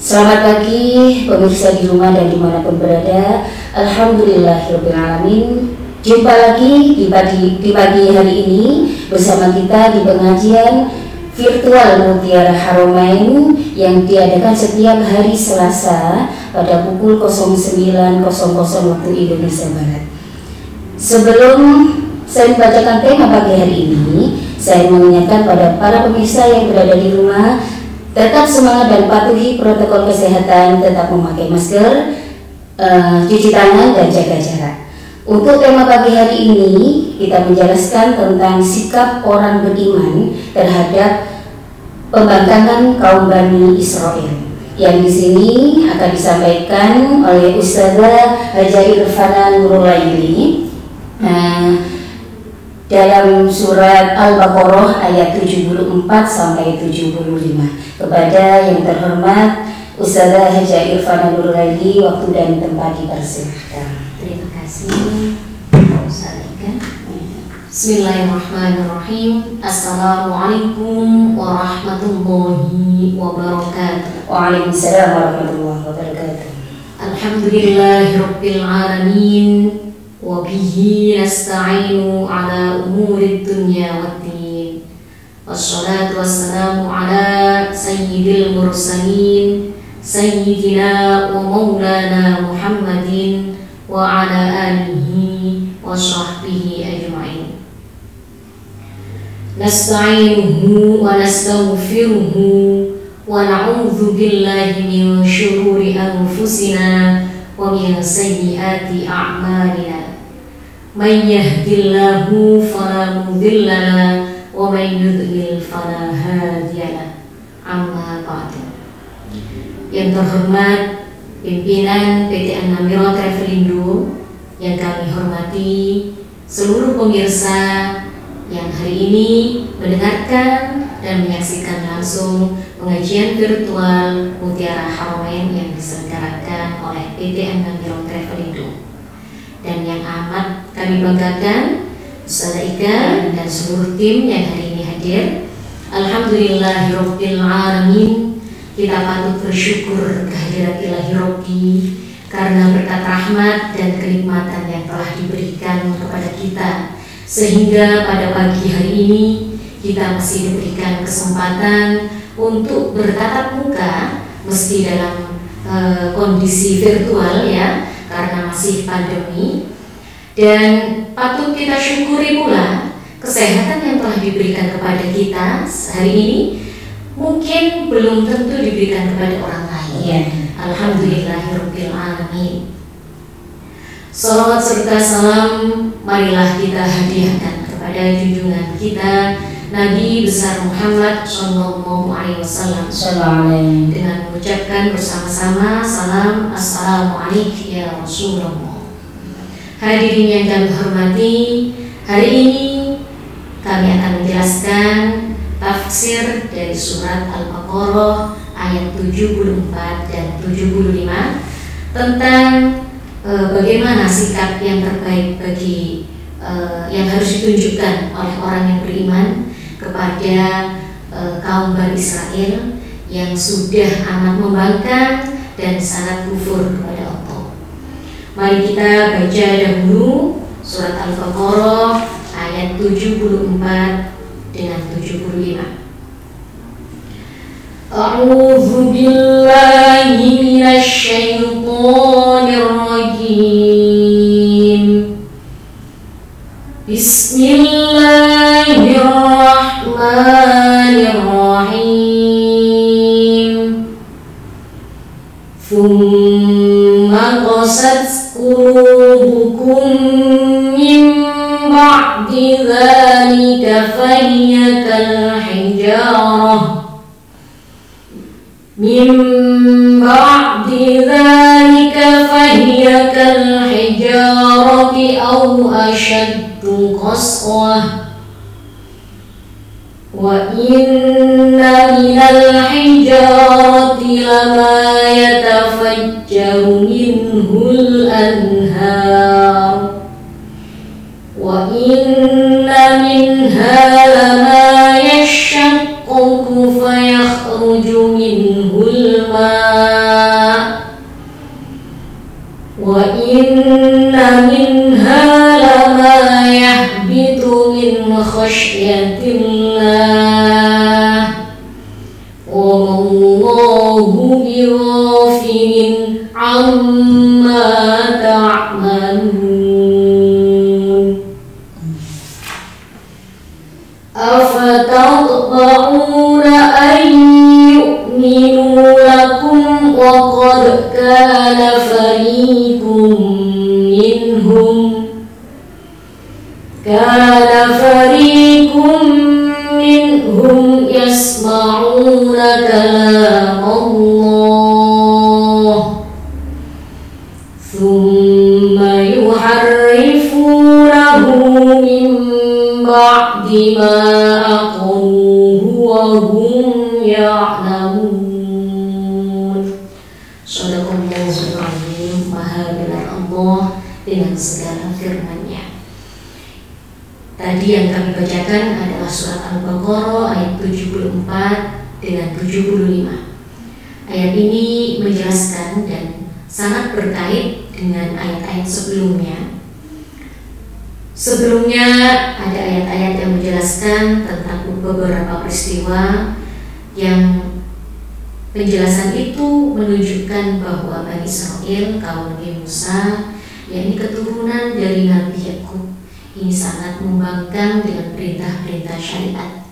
Selamat pagi pemirsa di rumah dan dimanapun berada. Alhamdulillahirrahmanirrahim. Jumpa lagi di pagi hari ini bersama kita di pengajian virtual Mutiara Haramain yang diadakan setiap hari Selasa pada pukul 09.00 waktu Indonesia Barat. Sebelum saya membacakan tema pagi hari ini, saya mengingatkan pada para pemirsa yang berada di rumah tetap semangat dan patuhi protokol kesehatan, tetap memakai masker, cuci tangan dan jaga jarak. Untuk tema pagi hari ini kita menjelaskan tentang sikap orang beriman terhadap pembangkangan kaum Bani Israel, yang di sini akan disampaikan oleh Ustazah Haja Irfana Nurulaili dalam surat Al-Baqarah ayat 74 sampai 75. Kepada yang terhormat Ustazah Haja Irfana Nurulaili, waktu dan tempat dipersilahkan. Terima kasih. Bismillahirrahmanirrahim. Assalamualaikum warahmatullahi wabarakatuh. Waalaikumsalam warahmatullahi wabarakatuh. Alhamdulillahirabbil alamin. Wa bihi nasta'inu ala umuri dunya waddin. Wassalatu wassalamu ala sayyidil mursalin sayyidina wa maulana Muhammadin wa ala alihi wa sahbihi ajma'in. Nasta'inuhu wa nastaghfiruhu wa na'udzu billahi min syururi anfusina wa min sayyiati a'malina. Man yahdihillahu fala mudilla lahu wa man yudlil fala hadiya lahu. Amma ba'du. Yang terhormat pimpinan PT An-Namira Travelindo yang kami hormati, seluruh pemirsa yang hari ini mendengarkan dan menyaksikan langsung pengajian virtual Mutiara Haramain yang diselenggarakan oleh PT An-Namira Travelindo, dan yang amat kami banggakan Ustazah Ika dan seluruh tim yang hari ini hadir. Alhamdulillahirabbil alamin. Kita patut bersyukur kehadirat Ilahi Rabbi karena berkat rahmat dan kenikmatan yang telah diberikan kepada kita, sehingga pada pagi hari ini kita masih diberikan kesempatan untuk bertatap muka meski dalam kondisi virtual ya, karena masih pandemi. Dan patut kita syukuri pula kesehatan yang telah diberikan kepada kita hari ini mungkin belum tentu diberikan kepada orang lain. Ya. Alhamdulillahirabbil alamin. Salawat serta salam marilah kita hadiahkan kepada junjungan kita Nabi besar Muhammad sallallahu alaihi wasallam dengan mengucapkan bersama-sama salam assalamualaikum ya Rasulullah. Hadirin yang kami hormati, hari ini kami akan menjelaskan tafsir dari surat Al-Baqarah ayat 74 dan 75 tentang bagaimana sikap yang terbaik bagi yang harus ditunjukkan oleh orang yang beriman kepada kaum Bani Israel yang sudah amat membangkang dan sangat kufur kepada Allah. Mari kita baca dahulu surat Al-Baqarah ayat 74 dengan 75. A'udzu billahi minasy syaithanir rajim. Bismillahirrahmanirrahim. Tsumma qasat qulubukum min ba'di dzalika fahiya kal hijarah min ba'di dzalika fahiya kal hijarati aw ashaddu qaswah wa inna minal hijarati lama yatafajjaru minhul anhar wa inna minha lama yashaqqaqu fayakhruju minhul ma' Inna minha lama yahbitu min khasyatillah wa mallahu bighafilin amma ta'malun. Afatatba'una an yu'minu lakum wa qad kana fariqum minhum yasma'una kalam Allah thumma yuharrifunahu min ba'di ma aqaluhu wa hum ya'lamun. Shadaqallahul azim. Maha benar Allah dengan segala firman-Nya. Tadi yang kami bacakan adalah surat Al-Baqarah ayat 74 dengan 75. Ayat ini menjelaskan dan sangat berkait dengan ayat-ayat sebelumnya. Sebelumnya ada ayat-ayat yang menjelaskan tentang beberapa peristiwa yang penjelasan itu menunjukkan bahwa Bani Israel, kaum Nabi Musa, yakni keturunan dari Nabi Yakub, ini sangat membangkang dengan perintah-perintah syariat,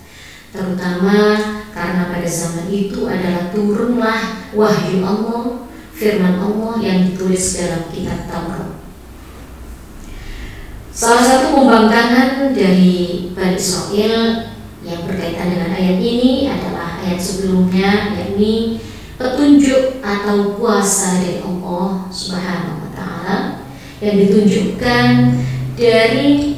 terutama karena pada zaman itu adalah turunlah wahyu Allah, firman Allah yang ditulis dalam kitab Taurat. Salah satu pembangkangan dari Bani Israel yang berkaitan dengan ayat ini adalah ayat sebelumnya, yakni petunjuk atau kuasa dari Allah Subhanahu wa Ta'ala yang ditunjukkan dari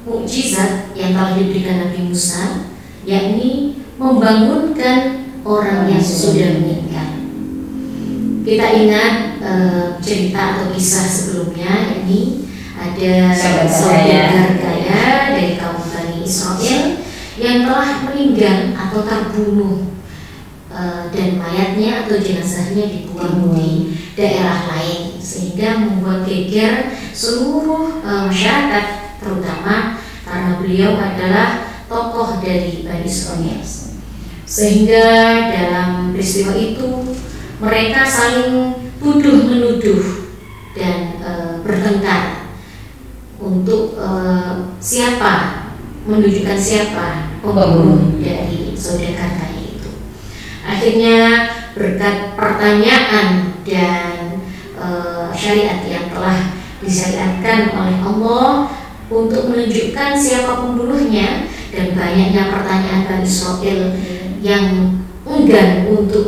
mukjizat yang telah diberikan Nabi Musa, yakni membangunkan orang yang sudah meninggal. Kita ingat cerita atau kisah sebelumnya, yakni ada saudara kaya dari kaum Bani Israel yang telah meninggal atau terbunuh, dan mayatnya atau jenazahnya dibuang di daerah lain, sehingga membuat geger seluruh masyarakat, terutama karena beliau adalah tokoh dari Bani Israel. Sehingga dalam peristiwa itu mereka saling tuduh-menuduh dan bertengkar untuk menunjukkan siapa pembunuh dari saudara kaya itu. Akhirnya berkat pertanyaan dan syariat yang telah disyariatkan oleh Allah untuk menunjukkan siapa pembunuhnya, dan banyaknya pertanyaan Bani Israel yang enggan untuk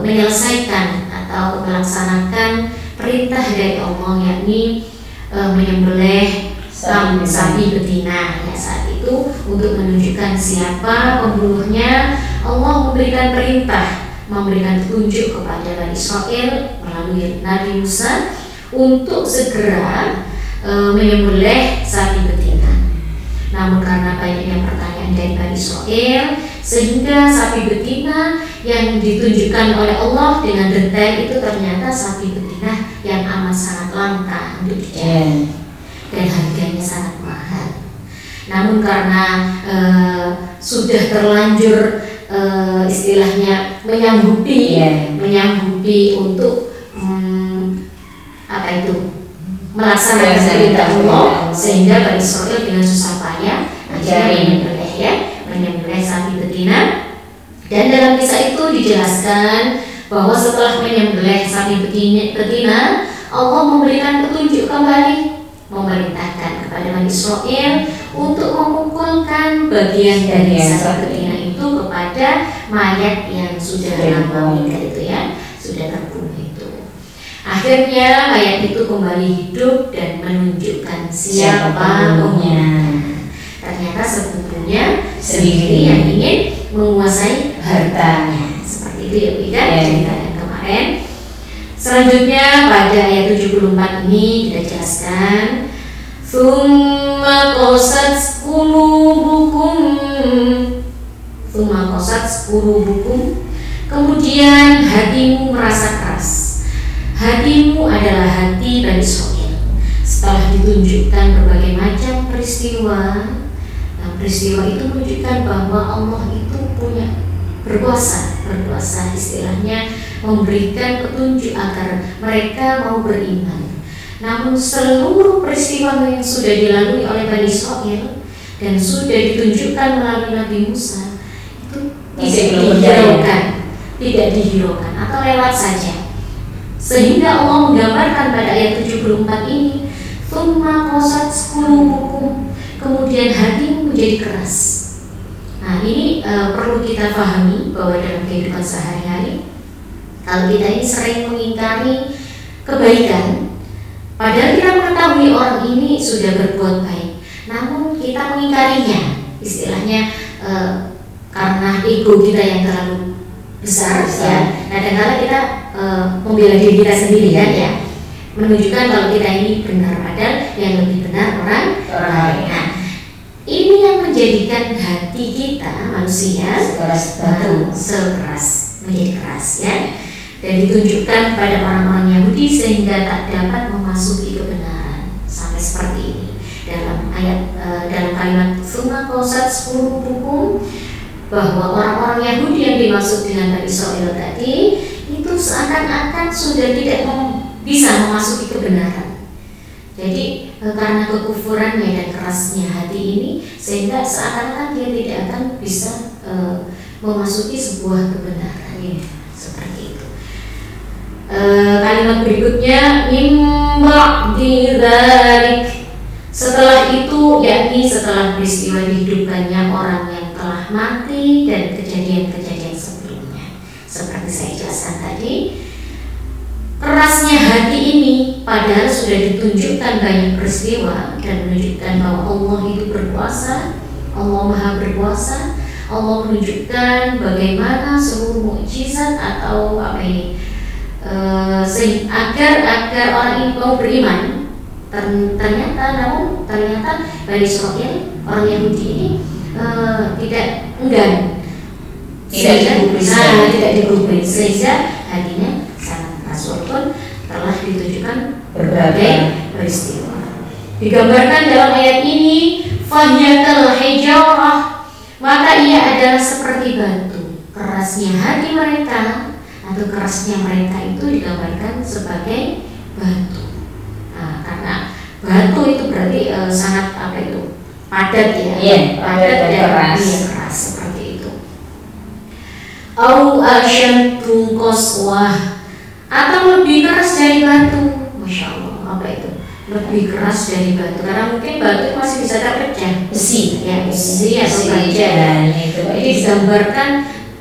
menyelesaikan atau melaksanakan perintah dari Allah, yakni menyembelih sapi betina. Ya, saat itu untuk menunjukkan siapa pembunuhnya, Allah memberikan perintah, memberikan petunjuk kepada Bani Israel melalui Nabi Musa untuk segera menyembelih sapi betina. Namun karena banyaknya pertanyaan dari Bani Israel, sehingga sapi betina yang ditunjukkan oleh Allah dengan detail itu ternyata sapi betina yang amat sangat langka untuk dicari, dan harganya sangat mahal. Namun karena sudah terlanjur istilahnya menyanggupi untuk melaksanakan perintah Allah, sehingga Bani Israel dengan susah payah akhirnya menyembelih sapi betina. Dan dalam kisah itu dijelaskan bahwa setelah menyembelih sapi betina, Allah memberikan petunjuk kembali, memerintahkan kepada Bani Israel untuk memukulkan bagian dari sapi betina itu kepada mayat yang sudah lama meninggal itu, ya, sudah terbunuh itu. Akhirnya mayat itu kembali hidup dan menunjukkan siapa pembunuhnya. Ternyata sepupunya sendiri yang ingin menguasai hartanya. Seperti itu ya, Bida, cerita yang kemarin. Selanjutnya pada ayat 74 ini kita jelaskan, Tsumma qasat qulubukum, kemudian hatimu merasa keras. Hatimu adalah hati Bani Israil. Setelah ditunjukkan berbagai macam peristiwa, peristiwa itu menunjukkan bahwa Allah itu punya berkuasa istilahnya, memberikan petunjuk agar mereka mau beriman. Namun seluruh peristiwa yang sudah dilalui oleh Bani Israil dan sudah ditunjukkan melalui Nabi Musa itu tidak dihiraukan atau lewat saja. Sehingga Allah menggambarkan pada ayat 74 ini, "Tsumma qasat qulubukum", kemudian hatimu menjadi keras. Nah, ini perlu kita pahami bahwa dalam kehidupan sehari-hari, kalau kita ini sering mengingkari kebaikan, padahal kita mengetahui orang ini sudah berbuat baik, namun kita mengingkarinya, istilahnya karena ego kita yang terlalu besar. Ya. Kadang-kadang kita membela diri kita sendiri kan ya, menunjukkan kalau kita ini benar, padahal yang lebih benar orang lain. Nah, ini yang menjadikan hati kita manusia sekeras menjadi keras ya, dan ditunjukkan pada orang-orang Yahudi sehingga tak dapat memasuki kebenaran sampai seperti ini. Dalam ayat dalam kalimat "Tsumma qasat qulubukum", bahwa orang-orang Yahudi yang dimaksud dengan Bani Israil tadi itu seakan-akan sudah tidak bisa memasuki kebenaran. Jadi karena kekufurannya dan kerasnya hati ini, sehingga seakan-akan dia tidak akan bisa memasuki sebuah kebenaran ya, seperti itu. Kalimat berikutnya, "Mim ba'di dzalik", setelah itu, yakni setelah peristiwa dihidupkannya orang yang telah mati dan kejadian-kejadian sebelumnya. Seperti saya jelaskan tadi, kerasnya hati ini padahal sudah ditunjukkan banyak peristiwa dan menunjukkan bahwa Allah itu berkuasa, Allah Maha berkuasa. Allah menunjukkan bagaimana seluruh mukjizat atau apa ini, agar orang ini mau beriman. Ternyata Bani Israil, orang Yahudi ini tidak enggan, tidak digubris, sehingga hatinya sangat keras walaupun telah ditunjukkan berbagai peristiwa. Digambarkan dalam ayat ini, "Fahyatal hijarah", maka ia adalah seperti batu. Kerasnya hati mereka atau kerasnya mereka itu digambarkan sebagai batu. Nah, karena batu itu berarti sangat padat ya, padat dan keras seperti itu. Au asyaddu qaswah, atau lebih keras dari batu. Masya Allah, apa itu? Lebih keras dari batu, karena mungkin batu masih bisa terpecah, besi atau baja. Jadi digambarkan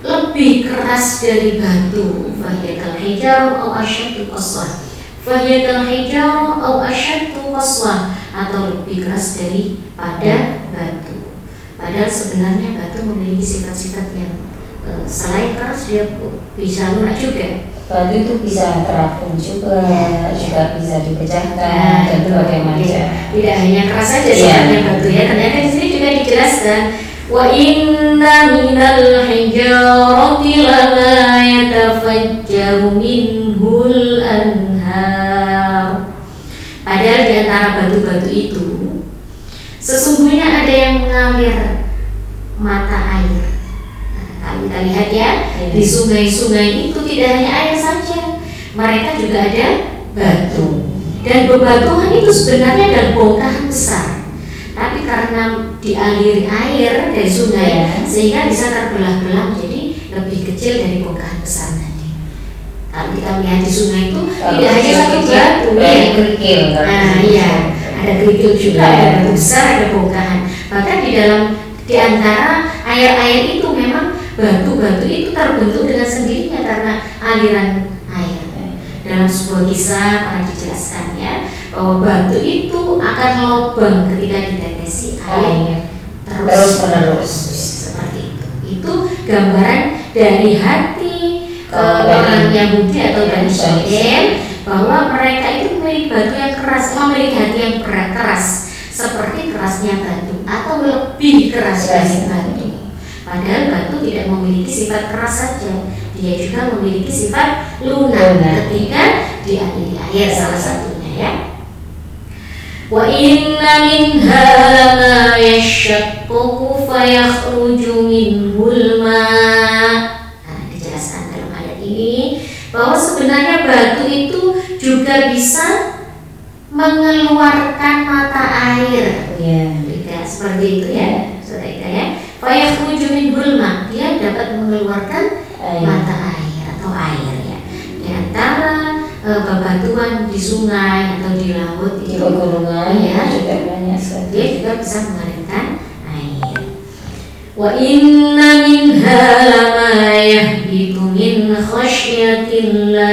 lebih keras dari batu. Fahyatal hijarah au asyaddu qaswah, fahyatal hijarah au asyaddu qaswah, atau lebih keras daripada batu. Padahal sebenarnya batu memiliki sifat-sifat yang selain keras dia bisa lunak juga. Batu itu bisa terapung juga bisa dipecahkan dan berbagai macam. Tidak hanya keras saja sifatnya batu ya. Ternyata di sini juga dijelaskan, "Wa inna minal hijarati lama yatafajjaru minhul anhar." Padahal di antara batu-batu itu sesungguhnya ada yang mengalir mata air. Kalau kita lihat ya, di sungai-sungai itu tidak hanya air saja, mereka juga ada batu. Dan bebatuan itu sebenarnya adalah bongkahan besar, tapi karena dialiri air dari sungai sehingga bisa terbelah-belah jadi lebih kecil dari bongkahan besar tadi. Kalau kita melihat di sungai itu tidak hanya satu batu, kerikil. Ada kerikil juga, ada batu besar, ada bongkahan. Bahkan di antara air-air itu memang batu-batu itu terbentuk dengan sendirinya karena aliran air. Dalam sebuah kisah pernah dijelaskan ya, bahwa batu itu akan lubang ketika ditetesi air terus seperti itu. Itu gambaran dari hati orang Yahudi atau Bani Israil, bahwa mereka itu memiliki batu yang keras, memiliki hati yang keras seperti kerasnya batu atau lebih keras dari batu. Padahal batu tidak memiliki sifat keras saja, dia juga memiliki sifat lunak ketika dialiri air, salah satunya ya. Wa inna minha lama yashaqqaqu fayakhruju minhul ma'. Nah, dijelaskan dalam ayat ini bahwa sebenarnya batu itu juga bisa mengeluarkan mata air. Ya. Seperti itu ya, saudara ya. Fayakhruju minhul ma', dia dapat mengeluarkan mata air atau air ya. Di antara bebatuan di sungai atau di laut di pegunungan ya, juga banyak sekali. Dia juga bisa mengeluarkan air. Wa inna minha lama yahbitu min khasyatillah.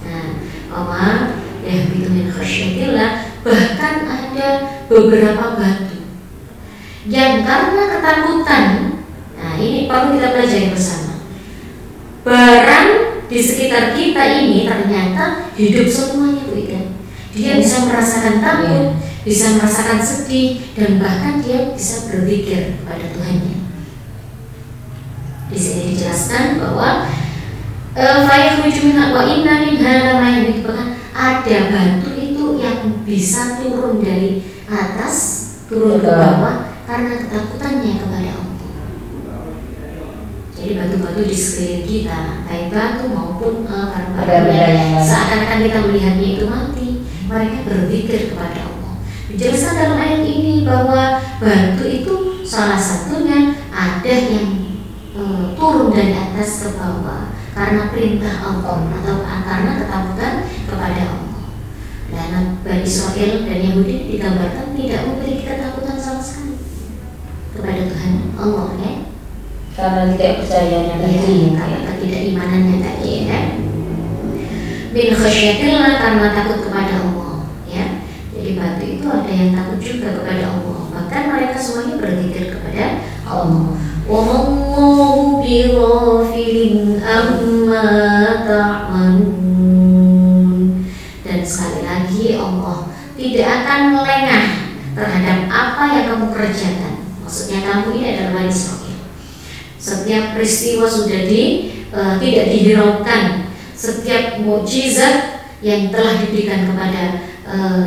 Nah, apa yahbitu min khasyatillah, bahkan ada beberapa batu yang karena ketakutan, nah ini perlu kita pelajari bersama. Barang di sekitar kita ini ternyata hidup semuanya, Bu Ika. Dia bisa merasakan takut, bisa merasakan sedih, dan bahkan dia bisa berpikir kepada Tuhannya. Di sini dijelaskan bahwa fayakhruju minha wa inna minha lama yahbitu, bahkan ada batu itu yang bisa turun dari atas, turun ke bawah karena ketakutannya kepada Allah. Jadi batu-batu di sekeliling kita, baik batu maupun barang-barang, seakan-akan kita melihatnya itu mati, mereka berpikir kepada Allah. Dijelaskan dalam ayat ini bahwa batu itu salah satunya ada yang turun dari atas ke bawah karena perintah Allah atau karena ketakutan kepada Allah. Dan Bani Israel dan Yahudi digambarkan tidak memiliki ketakutan sama sekali kepada Tuhan Allah ya. Karena tidak percayanya tadi, karena ketidakimanannya tadi ya. Min khasyatillah, karena takut kepada Allah ya. Jadi batu itu ada yang takut juga kepada Allah. Bahkan mereka semuanya berzikir kepada Allah. Wa mallahu bighafilin amma ta'malun. Dan sekali lagi Allah tidak akan lengah terhadap apa yang kamu kerjakan. Maksudnya kamu ini adalah Bani Israil. Setiap peristiwa sudah tidak dihiraukan. Setiap mukjizat yang telah diberikan kepada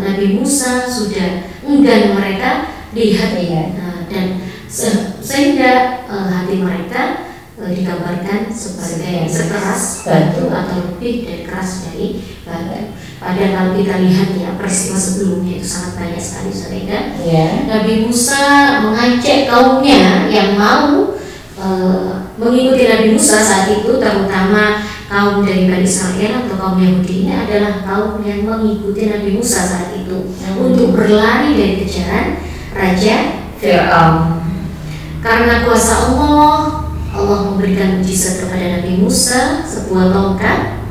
Nabi Musa sudah enggan mereka lihat dan sehingga hati mereka digambarkan sebagai sekeras batu atau lebih dari keras dari batu. Padahal kalau kita lihat ya peristiwa sebelumnya itu sangat banyak sekali, saudara. Nabi Musa mengajak kaumnya yang mau mengikuti Nabi Musa saat itu, terutama kaum dari Bani Israel atau kaum Yahudi, ini adalah kaum yang mengikuti Nabi Musa saat itu untuk berlari dari kejaran Raja Fir'aun. Karena kuasa Allah, Allah memberikan mujizat kepada Nabi Musa, sebuah tongkat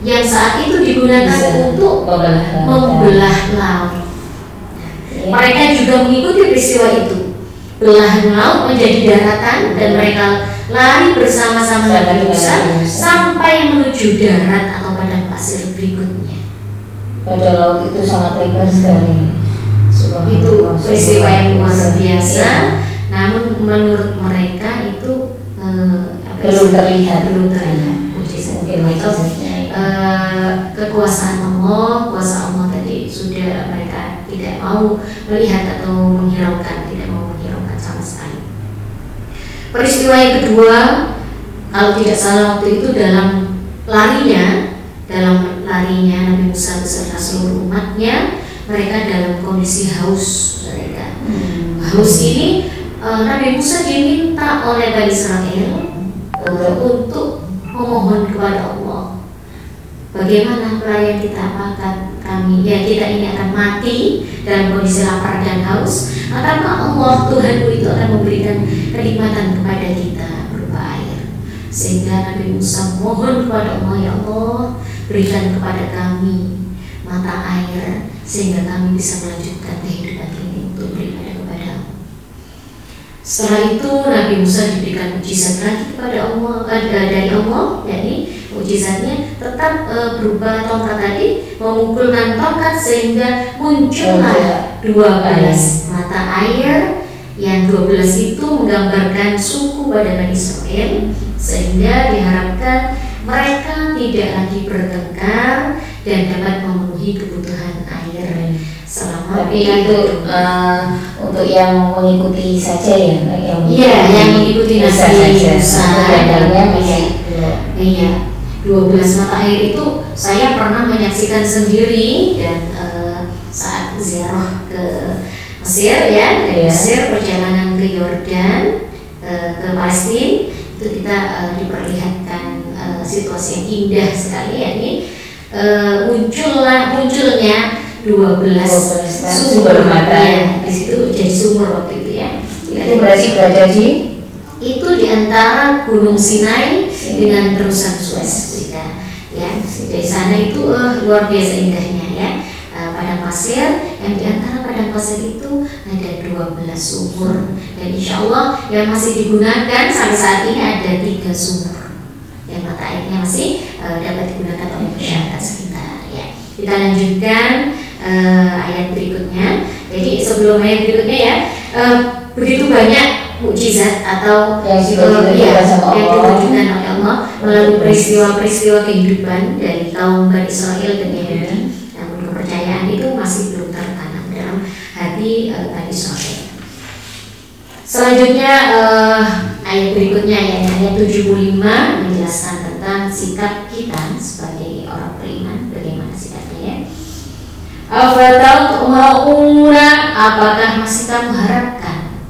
yang saat itu digunakan untuk membelah laut. Mereka juga mengikuti peristiwa itu. Belahan laut menjadi daratan dan mereka lari bersama-sama Nabi Musa sampai menuju darat atau padang pasir berikutnya. Pada laut itu sangat lebar sekali. Itu peristiwa yang luar biasa. Namun menurut mereka itu belum terlihat mujizatnya. Kekuasaan Allah, kuasa Allah tadi sudah mereka tidak mau melihat atau menghiraukan, tidak mau menghiraukan sama sekali. Peristiwa yang kedua, kalau tidak salah waktu itu dalam larinya Nabi Musa beserta seluruh umatnya, mereka dalam kondisi haus. Haus ini Nabi Musa diminta oleh Bani Israel untuk memohon kepada Allah, bagaimana pelayan kita, apakah kami kita ini akan mati dalam kondisi lapar dan haus, ataukah Allah Tuhanku itu akan memberikan kenikmatan kepada kita berupa air. Sehingga Nabi Musa mohon kepada Allah, ya Allah, berikan kepada kami mata air sehingga kami bisa melanjutkan kehidupan ini untuk beribadah kepada Allah. Setelah itu Nabi Musa diberikan mujizat lagi kepada Allah dari Allah, yakni mujizatnya tetap berupa tongkat tadi, memukulkan tongkat sehingga muncullah 12 mata air Yang 12 itu menggambarkan suku pada Bani Israel, sehingga diharapkan mereka tidak lagi bertengkar dan dapat memenuhi kebutuhan air selama. Tapi itu untuk yang mengikuti saja ya, yang mengikuti Nabi Musa. Iya. 12 mata air itu saya pernah menyaksikan sendiri dan saat ziarah ke Mesir ya, dari Mesir perjalanan ke Yordan, ke Palestina, itu kita diperlihatkan situasi yang indah sekali ya. Ini munculnya 12 sumber mata di situ, jadi sumber waktu itu ya. Itu berarti berada itu di antara Gunung Sinai dengan terusan Suez ya. Dari sana itu luar biasa indahnya ya. Padang pasir, yang di antara padang pasir itu ada 12 sumur, dan insya Allah yang masih digunakan sampai saat ini ada 3 sumur yang mata airnya masih dapat digunakan oleh masyarakat sekitar ya. Kita lanjutkan ayat berikutnya. Jadi sebelum ayat berikutnya ya, begitu banyak mukjizat atau yang ditunjukkan oleh Allah melalui peristiwa-peristiwa kehidupan dari kaum Bani Israel dan Yahudi. Kepercayaan itu masih belum tertanam dalam hati Bani Israel. Selanjutnya ayat berikutnya ya, ayat 75 menjelaskan tentang sikap kita sebagai orang beriman, bagaimana sikapnya ya. Afatatma'una, apakah masih kamu harapkan?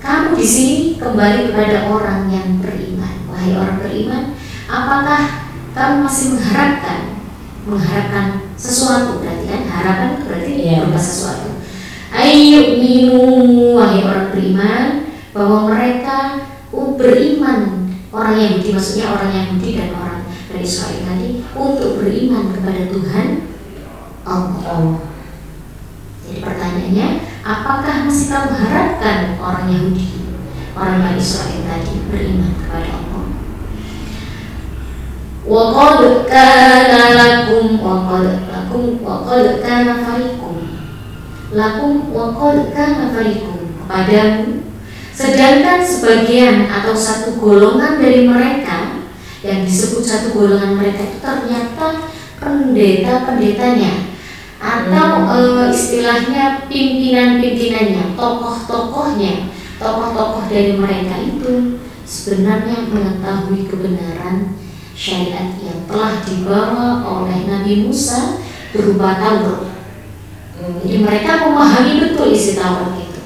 Kamu di sini kembali kepada orang yang beriman. Wahai orang beriman, apakah kamu masih mengharapkan sesuatu? Berarti kan harapan itu berarti berupa sesuatu. Ayyuminu, wahai orang beriman, bahwa mereka beriman, orang Yahudi, maksudnya orang Yahudi dan orang dari Israel tadi, untuk beriman kepada Tuhan Allah. Jadi pertanyaannya, apakah masih kamu harapkan orang Yahudi, orang Bani Israel tadi beriman kepada Allah? Waqad kana lakum waqad kana fariqum kepadamu, sedangkan sebagian atau satu golongan dari mereka, yang disebut satu golongan mereka itu ternyata pendeta-pendetanya atau istilahnya pimpinan-pimpinannya, tokoh-tokoh dari mereka itu sebenarnya mengetahui kebenaran syariat yang telah dibawa oleh Nabi Musa berupa Taurat. Jadi mereka memahami betul isi Taurat itu.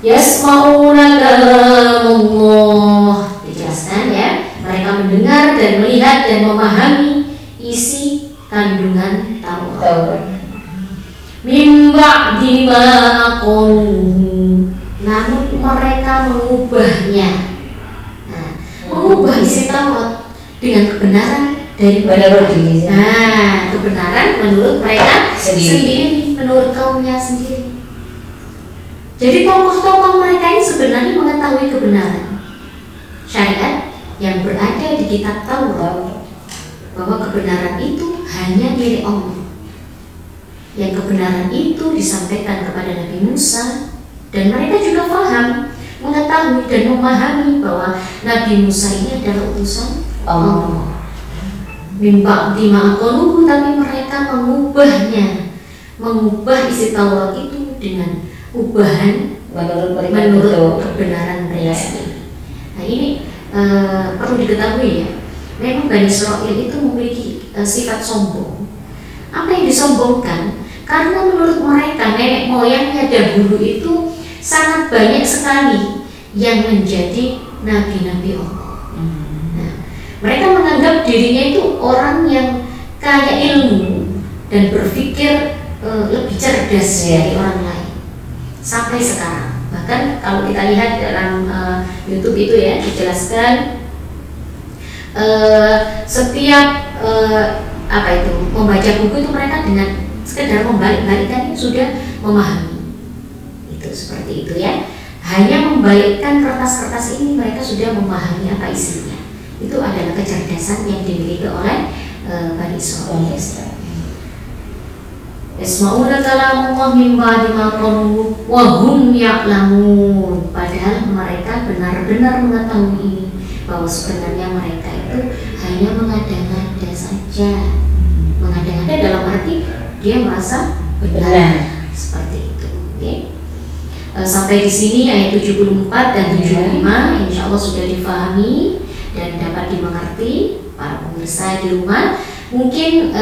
Yasma'una kalamullah, dijelaskan ya, mereka mendengar dan melihat dan memahami isi kandungan Taurat. Min ba'di ma aqalu, namun mereka mengubahnya. Mengubah isi Taurat dengan kebenaran dari kebenaran menurut mereka sendiri, menurut kaumnya sendiri. Jadi tokoh-tokoh mereka ini sebenarnya mengetahui kebenaran syariat yang berada di kitab Taurat, bahwa kebenaran itu hanya milik Allah. Yang kebenaran itu disampaikan kepada Nabi Musa, dan mereka juga paham, mengetahui dan memahami bahwa Nabi Musa ini adalah utusan Allah. Mimpak dima'akoluhu, tapi mereka mengubah isi Taurat itu dengan ubahan menurut kebenaran mereka sendiri. Nah ini perlu diketahui ya, memang Bani Israel itu memiliki sifat sombong. Apa yang disombongkan? Karena menurut mereka nenek moyangnya dahulu itu sangat banyak sekali yang menjadi nabi-nabi Allah. Nah, mereka menganggap dirinya itu orang yang kaya ilmu dan berpikir lebih cerdas dari orang lain. Sampai sekarang, bahkan kalau kita lihat dalam YouTube itu ya, dijelaskan setiap membaca buku itu mereka dengan sekedar membalik-balikkan sudah memahami. Seperti itu ya, hanya membalikkan kertas-kertas ini mereka sudah memahami apa isinya. Itu adalah kecerdasan yang dimiliki oleh Bani Israel. Yasma'una kalamullah min ba'di ma qalu wa hum ya'lamun. Padahal mereka benar-benar mengetahui ini, bahwa sebenarnya mereka itu hanya mengada-ngada saja. Mengada-ngada dalam arti dia merasa benar. Seperti itu. Okay. Sampai di sini ayat 74 dan 75 insya Allah sudah difahami dan dapat dimengerti para pemirsa di rumah. Mungkin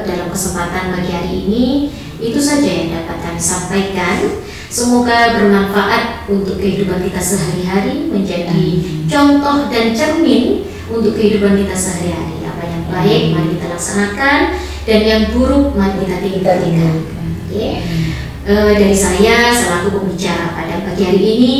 dalam kesempatan pagi hari ini itu saja yang dapat kami sampaikan. Semoga bermanfaat untuk kehidupan kita sehari-hari, menjadi contoh dan cermin untuk kehidupan kita sehari-hari. Apa yang baik mari kita laksanakan, dan yang buruk mari kita tinggalkan. Dari saya selaku pembicara pada pagi hari ini,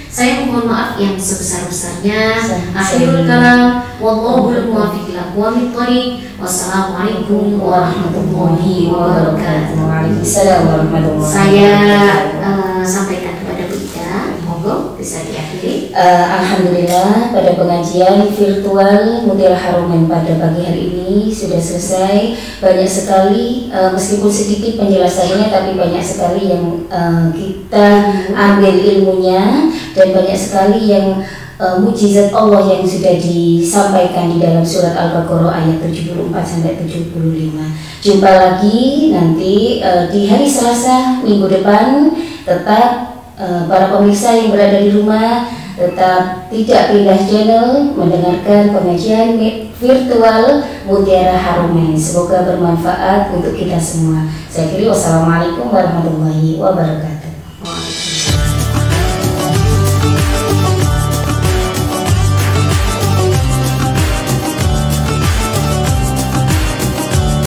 saya mohon maaf yang sebesar-besarnya. Akhirul kalam, wallahul muwaffiq ila aqwamit thoriq. Wassalamualaikum warahmatullahi wabarakatuh. Waalaikumsalam warahmatullahi wabarakatuh. Saya sampaikan kepada Bunda, monggo bisa diakhiri. Alhamdulillah, pada pengajian virtual Mutiara Haromain pada pagi hari ini sudah selesai. Banyak sekali, meskipun sedikit penjelasannya, tapi banyak sekali yang kita ambil ilmunya, dan banyak sekali yang mukjizat Allah yang sudah disampaikan di dalam surat Al-Baqarah ayat 74 sampai 75. Jumpa lagi nanti di hari Selasa minggu depan. Tetap para pemirsa yang berada di rumah tetap tidak pindah channel, mendengarkan pengajian virtual Mutiara Haromain. Semoga bermanfaat untuk kita semua. Saya akhiri, wassalamualaikum warahmatullahi wabarakatuh.